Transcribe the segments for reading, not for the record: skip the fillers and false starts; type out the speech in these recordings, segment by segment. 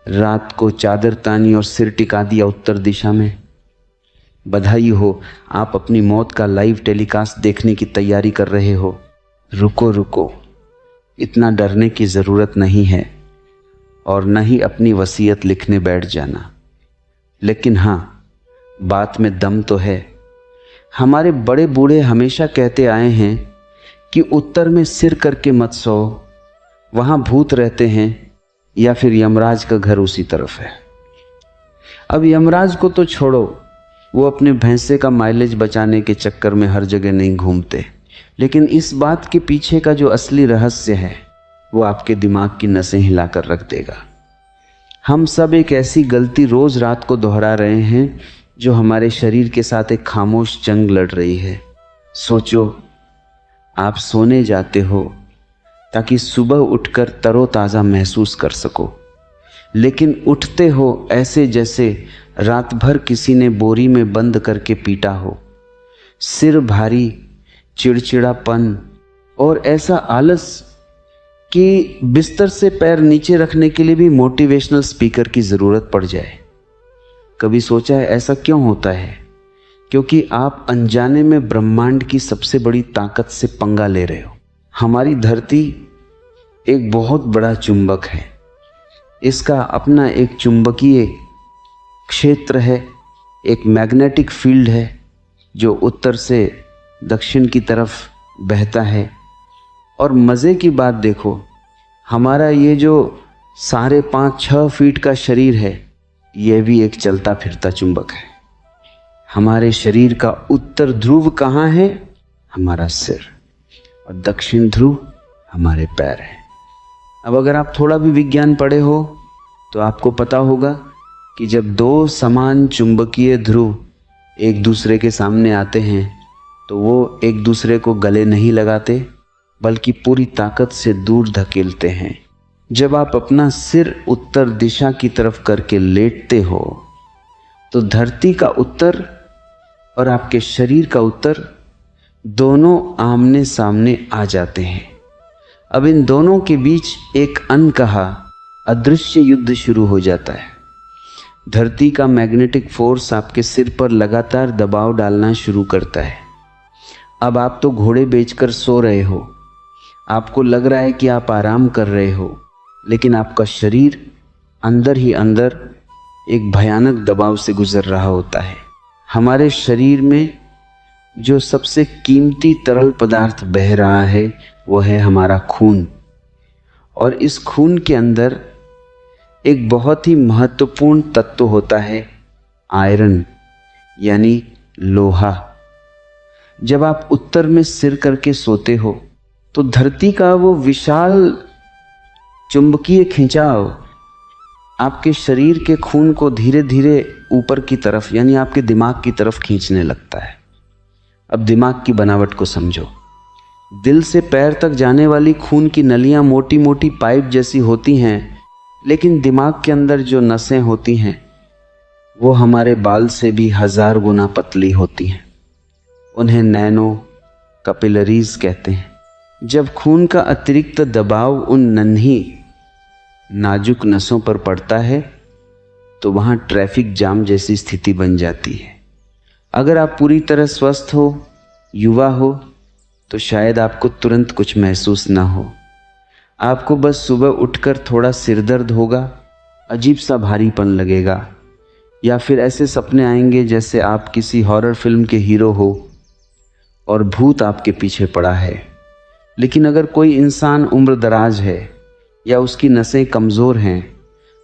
रात को चादर तानी और सिर टिका दिया उत्तर दिशा में। बधाई हो, आप अपनी मौत का लाइव टेलीकास्ट देखने की तैयारी कर रहे हो। रुको रुको, इतना डरने की ज़रूरत नहीं है और न ही अपनी वसीयत लिखने बैठ जाना। लेकिन हाँ, बात में दम तो है। हमारे बड़े बूढ़े हमेशा कहते आए हैं कि उत्तर में सिर करके मत सो, वहाँ भूत रहते हैं, या फिर यमराज का घर उसी तरफ है। अब यमराज को तो छोड़ो, वो अपने भैंसे का माइलेज बचाने के चक्कर में हर जगह नहीं घूमते, लेकिन इस बात के पीछे का जो असली रहस्य है वो आपके दिमाग की नसें हिलाकर रख देगा। हम सब एक ऐसी गलती रोज रात को दोहरा रहे हैं जो हमारे शरीर के साथ एक खामोश जंग लड़ रही है। सोचो, आप सोने जाते हो ताकि सुबह उठकर तरोताज़ा महसूस कर सको, लेकिन उठते हो ऐसे जैसे रात भर किसी ने बोरी में बंद करके पीटा हो। सिर भारी, चिड़चिड़ापन और ऐसा आलस कि बिस्तर से पैर नीचे रखने के लिए भी मोटिवेशनल स्पीकर की ज़रूरत पड़ जाए। कभी सोचा है ऐसा क्यों होता है? क्योंकि आप अनजाने में ब्रह्मांड की सबसे बड़ी ताकत से पंगा ले रहे हो। हमारी धरती एक बहुत बड़ा चुंबक है, इसका अपना एक चुंबकीय क्षेत्र है, एक मैग्नेटिक फील्ड है जो उत्तर से दक्षिण की तरफ बहता है। और मज़े की बात देखो, हमारा ये जो 5.5-6 फीट का शरीर है, यह भी एक चलता फिरता चुंबक है। हमारे शरीर का उत्तर ध्रुव कहाँ है? हमारा सिर। और दक्षिण ध्रुव हमारे पैर हैं। अब अगर आप थोड़ा भी विज्ञान पढ़े हो तो आपको पता होगा कि जब दो समान चुंबकीय ध्रुव एक दूसरे के सामने आते हैं तो वो एक दूसरे को गले नहीं लगाते, बल्कि पूरी ताकत से दूर धकेलते हैं। जब आप अपना सिर उत्तर दिशा की तरफ करके लेटते हो तो धरती का उत्तर और आपके शरीर का उत्तर दोनों आमने सामने आ जाते हैं। अब इन दोनों के बीच एक अनकहा अदृश्य युद्ध शुरू हो जाता है। धरती का मैग्नेटिक फोर्स आपके सिर पर लगातार दबाव डालना शुरू करता है। अब आप तो घोड़े बेचकर सो रहे हो, आपको लग रहा है कि आप आराम कर रहे हो, लेकिन आपका शरीर अंदर ही अंदर एक भयानक दबाव से गुजर रहा होता है। हमारे शरीर में जो सबसे कीमती तरल पदार्थ बह रहा है वो है हमारा खून। और इस खून के अंदर एक बहुत ही महत्वपूर्ण तत्व होता है, आयरन, यानी लोहा। जब आप उत्तर में सिर करके सोते हो तो धरती का वो विशाल चुंबकीय खिंचाव आपके शरीर के खून को धीरे धीरे ऊपर की तरफ, यानी आपके दिमाग की तरफ खींचने लगता है। अब दिमाग की बनावट को समझो। दिल से पैर तक जाने वाली खून की नलियां मोटी मोटी पाइप जैसी होती हैं, लेकिन दिमाग के अंदर जो नसें होती हैं वो हमारे बाल से भी 1000 गुना पतली होती हैं। उन्हें नैनो कैपिलरीज कहते हैं। जब खून का अतिरिक्त दबाव उन नन्ही नाजुक नसों पर पड़ता है तो वहाँ ट्रैफिक जाम जैसी स्थिति बन जाती है। अगर आप पूरी तरह स्वस्थ हो, युवा हो, तो शायद आपको तुरंत कुछ महसूस ना हो। आपको बस सुबह उठकर थोड़ा सिरदर्द होगा, अजीब सा भारीपन लगेगा, या फिर ऐसे सपने आएंगे जैसे आप किसी हॉरर फिल्म के हीरो हो और भूत आपके पीछे पड़ा है। लेकिन अगर कोई इंसान उम्र दराज है या उसकी नसें कमज़ोर हैं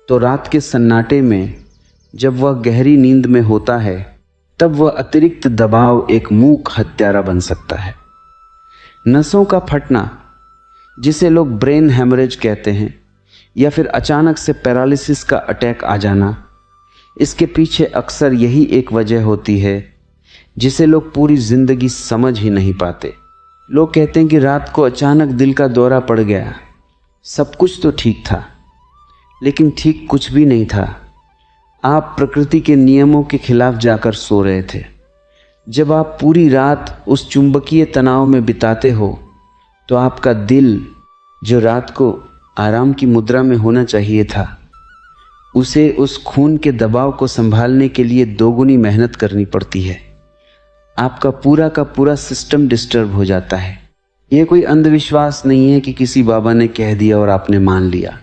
तो रात के सन्नाटे में जब वह गहरी नींद में होता है तब वह अतिरिक्त दबाव एक मूक हत्यारा बन सकता है। नसों का फटना, जिसे लोग ब्रेन हेमरेज कहते हैं, या फिर अचानक से पैरालिसिस का अटैक आ जाना, इसके पीछे अक्सर यही एक वजह होती है जिसे लोग पूरी जिंदगी समझ ही नहीं पाते। लोग कहते हैं कि रात को अचानक दिल का दौरा पड़ गया, सब कुछ तो ठीक था, लेकिन ठीक कुछ भी नहीं था। आप प्रकृति के नियमों के खिलाफ जाकर सो रहे थे। जब आप पूरी रात उस चुंबकीय तनाव में बिताते हो तो आपका दिल, जो रात को आराम की मुद्रा में होना चाहिए था, उसे उस खून के दबाव को संभालने के लिए दोगुनी मेहनत करनी पड़ती है। आपका पूरा का पूरा सिस्टम डिस्टर्ब हो जाता है। यह कोई अंधविश्वास नहीं है कि किसी बाबा ने कह दिया और आपने मान लिया।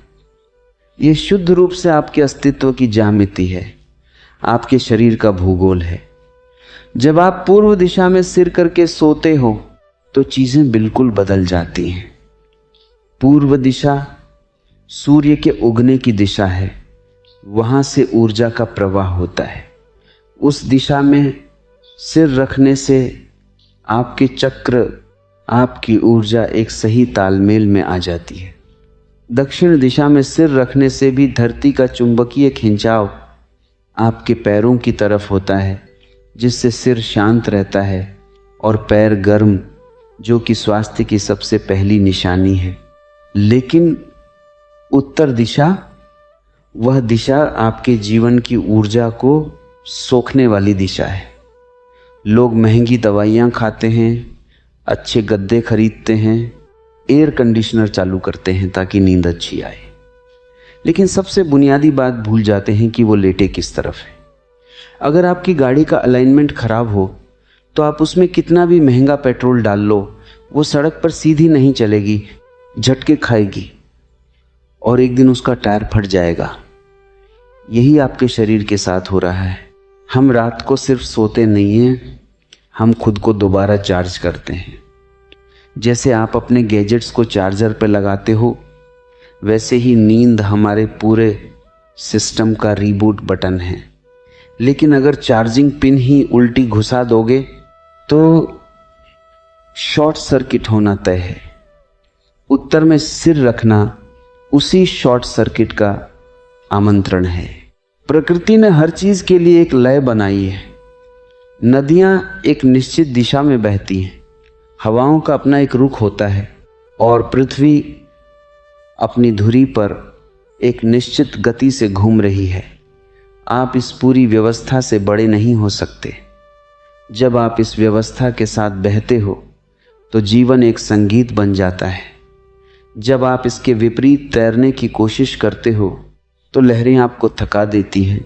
यह शुद्ध रूप से आपके अस्तित्व की ज्यामिति है, आपके शरीर का भूगोल है। जब आप पूर्व दिशा में सिर करके सोते हो तो चीजें बिल्कुल बदल जाती हैं। पूर्व दिशा सूर्य के उगने की दिशा है, वहां से ऊर्जा का प्रवाह होता है। उस दिशा में सिर रखने से आपके चक्र, आपकी ऊर्जा एक सही तालमेल में आ जाती है। दक्षिण दिशा में सिर रखने से भी धरती का चुंबकीय खिंचाव आपके पैरों की तरफ होता है, जिससे सिर शांत रहता है और पैर गर्म, जो कि स्वास्थ्य की सबसे पहली निशानी है। लेकिन उत्तर दिशा, वह दिशा आपके जीवन की ऊर्जा को सोखने वाली दिशा है। लोग महंगी दवाइयाँ खाते हैं, अच्छे गद्दे खरीदते हैं, एयर कंडीशनर चालू करते हैं ताकि नींद अच्छी आए, लेकिन सबसे बुनियादी बात भूल जाते हैं कि वो लेटे किस तरफ है। अगर आपकी गाड़ी का अलाइनमेंट खराब हो तो आप उसमें कितना भी महंगा पेट्रोल डाल लो, वो सड़क पर सीधी नहीं चलेगी, झटके खाएगी और एक दिन उसका टायर फट जाएगा। यही आपके शरीर के साथ हो रहा है। हम रात को सिर्फ सोते नहीं हैं, हम खुद को दोबारा चार्ज करते हैं। जैसे आप अपने गैजेट्स को चार्जर पर लगाते हो, वैसे ही नींद हमारे पूरे सिस्टम का रीबूट बटन है। लेकिन अगर चार्जिंग पिन ही उल्टी घुसा दोगे तो शॉर्ट सर्किट होना तय है। उत्तर में सिर रखना उसी शॉर्ट सर्किट का आमंत्रण है। प्रकृति ने हर चीज के लिए एक लय बनाई है। नदियां एक निश्चित दिशा में बहती हैं, हवाओं का अपना एक रुख होता है और पृथ्वी अपनी धुरी पर एक निश्चित गति से घूम रही है। आप इस पूरी व्यवस्था से बड़े नहीं हो सकते। जब आप इस व्यवस्था के साथ बहते हो तो जीवन एक संगीत बन जाता है। जब आप इसके विपरीत तैरने की कोशिश करते हो तो लहरें आपको थका देती हैं,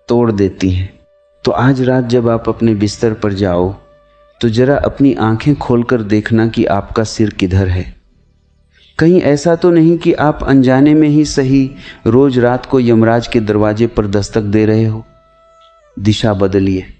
तोड़ देती हैं। तो आज रात जब आप अपने बिस्तर पर जाओ तो जरा अपनी आंखें खोलकर देखना कि आपका सिर किधर है। कहीं ऐसा तो नहीं कि आप अनजाने में ही सही रोज रात को यमराज के दरवाजे पर दस्तक दे रहे हो। दिशा बदलिए।